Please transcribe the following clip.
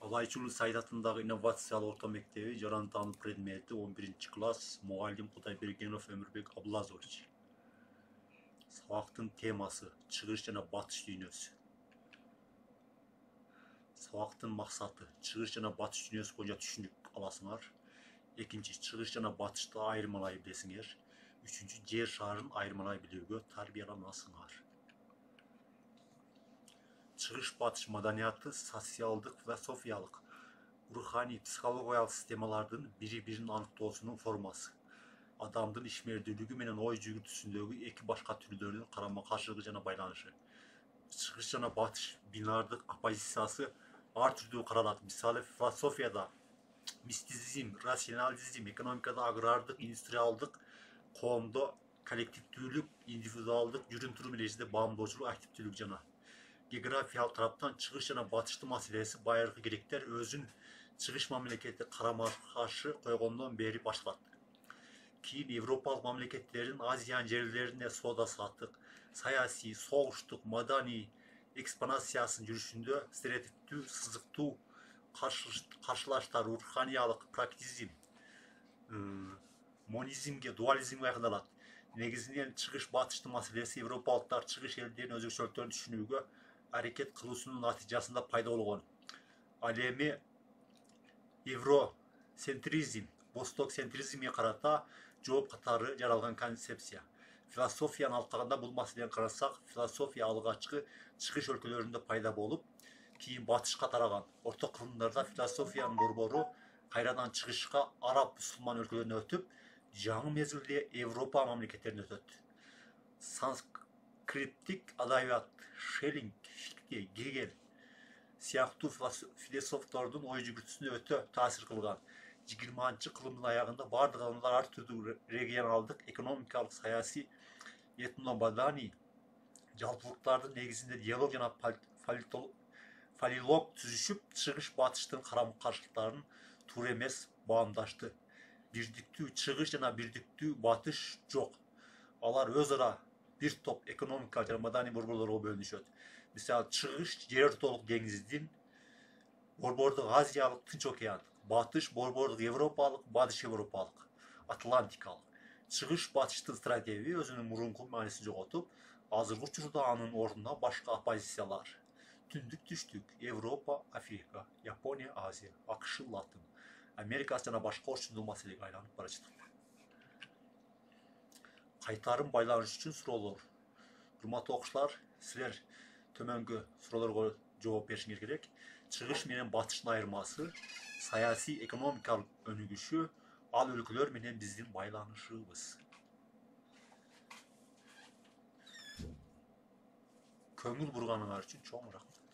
Alaycılı Saydat'ındагы инновациялык орто мектеби жарантануу предмети 11 класс мугалим Кудайбергенов Өмүрбек Абылазович. Сабактын темасы чыгыш жана батыш дүйнөсү. Сабактын максаты чыгыш жана батыш дүйнөсү боюнча түшүнүк аласыңар. Экинчи, чыгыш жана батышты айырмалай билесиңер. Үчүнчү, жер шарын айырмалай билүүгө тарбияланасыңар. Чыгыш батыш маданияты социалдык, философиялык, руханий, психологиялык системалардын бири-бирин аныктоосунун формасы. Адамдын ишмердүүлүгү менен ой жүгүртүүсүндөгү эки башка түрлөрдүн карама-каршылыгы жана байланышы. Чыгыш жана батыш бинардык оппозициясы ар түрдүү каралат. Мисалы, философияда мистицизм, рационализм, экономикада агрардык, индустриалдык, коомдо коллективдүүлүк, индивидуалдык жүрүм-турум эрежеде баамдоочулук, активдүүлүк жана географиялык тараптан чыгыш жана батыштын маселеси байыркы гректер өзүн чыгыш мамлекети карама каршы койгондон бери башталат. Кийин Европалык мамлекеттердин Азиянын жерлерине соода саттык, саясий, согуштук, маданий экспансиясынын жүрүшүндө стереотиптүү, сызыктуу каршылаштар руханиялык практизм, монизмге, дуализмге айкындалат. Негизинен чыгыш батыштын маселеси европалыктар чыгыш элдеринин өзгөчөлүктөрүн түшүнүүгө аракет кылуусунун натыйжасында пайда болгон. Ал эми евроцентризм, востокцентризмге карата жооп катары жаралган концепция. Философияны алып бул маселени карасак, философия алгачкы чыгыш өлкөлөрүндө пайда болуп, кийин батышка тараган. Орто кылымдарда философиянын борбору кайрадан чыгышка араб мусулман өлкөлөрүнө өтүп, жаңы мезгилде Европа мамлекеттерине өтөт. Санскриттик адабият Шеллинг, Фихте, Гегель сыяктуу философтордун ой жүгүртүүсүнө өтө таасир кылган. 20-кылымдын аягында бардык адамдар ар түрдүү регионалдык, экономикалык, саясий, этномаданий жалпылыктардын негизинде диалог жана филолог түзүшүп, чыгыш батыштын карама-каршылыктарын туура эмес баамдашты. Бирдиктүү чыгыш жана бирдиктүү батыш жок. Алар өз ара бир топ экономикалык жана маданий борборлорго бөлүнүшөт. Мисалы, чыгыш жер ортолук деңиздин, борбордук азиялык, Тынч океандык, батыш борбордук европалык, батыш европалык, атлантикалык. Чыгыш батыштын стратеги өзүнүн мурунку маанисин жоготуп, азыркы учурда анын ордуна башка оппозициялар түндүк, түштүк, Европа, Африка, Япония, Азия, АКШ, Латын Америкасы жана башка орчундуу маселеге айланып бара жатат. Кайтарым байланыш үчүн суроолор. Урматтуу окуучулар, силер төмөнгү суроолорго жооп беришиңер керек. Чыгыш менен батыштын айырмасы, саясий, экономикалык өнүгүшү, ал өлкөлөр менен биздин байланышыбыз. Көңүл бурганыңар үчүн чоң рахмат.